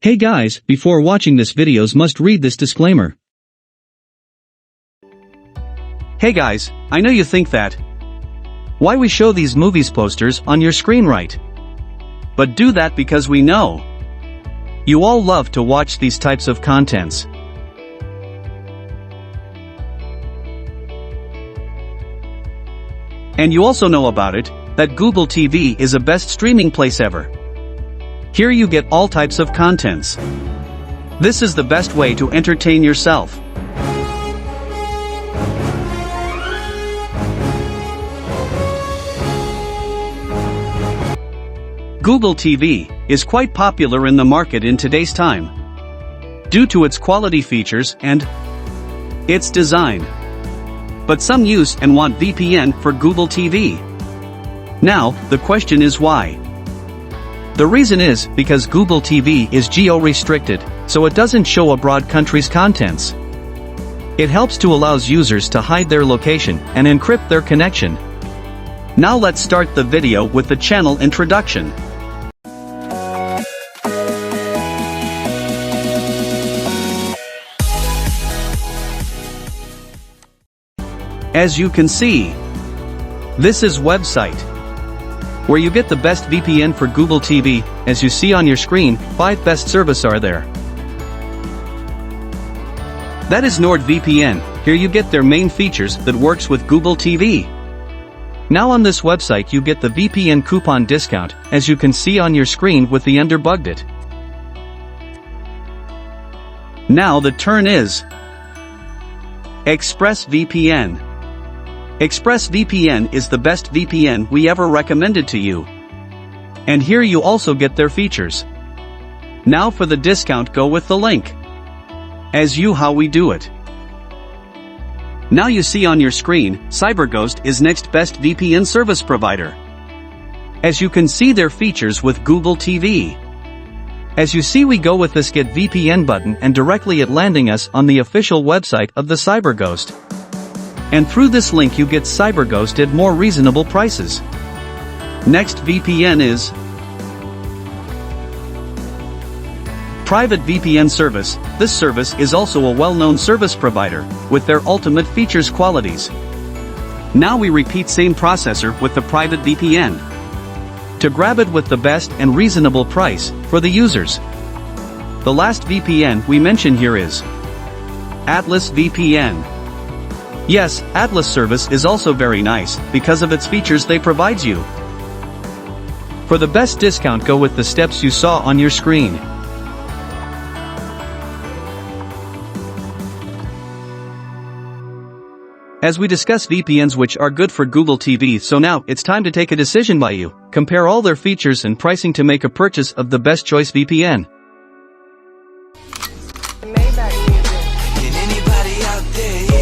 Hey guys, before watching this videos must read this disclaimer. Hey guys, I know you think that why we show these movies posters on your screen, right? But do that because we know you all love to watch these types of contents. And you also know about it, that Google TV is the best streaming place ever. Here you get all types of contents. This is the best way to entertain yourself. Google TV is quite popular in the market in today's time, due to its quality features and its design. But some use and want VPN for Google TV. Now, the question is why? The reason is because Google TV is geo-restricted, so it doesn't show abroad countries' contents. It helps to allow users to hide their location and encrypt their connection. Now let's start the video with the channel introduction. As you can see, this is website where you get the best VPN for Google TV. As you see on your screen, 5 best service are there. That is NordVPN. Here you get their main features that works with Google TV. Now on this website you get the VPN coupon discount, as you can see on your screen with the underbugged it. Now the turn is ExpressVPN. ExpressVPN is the best VPN we ever recommended to you. And here you also get their features. Now for the discount, go with the link. As you how we do it. Now you see on your screen, Cyberghost is next best VPN service provider. As you can see their features with Google TV. As you see we go with this get VPN button and directly it landing us on the official website of the Cyberghost. And through this link you get Cyberghost at more reasonable prices. Next VPN is Private VPN service. This service is also a well-known service provider, with their ultimate features qualities. Now we repeat same processor with the private VPN. To grab it with the best and reasonable price, for the users. The last VPN we mention here is Atlas VPN. Yes, Atlas service is also very nice, because of its features they provides you. For the best discount go with the steps you saw on your screen. As we discuss VPNs which are good for Google TV, so now it's time to take a decision by you. Compare all their features and pricing to make a purchase of the best choice VPN. Can anybody out there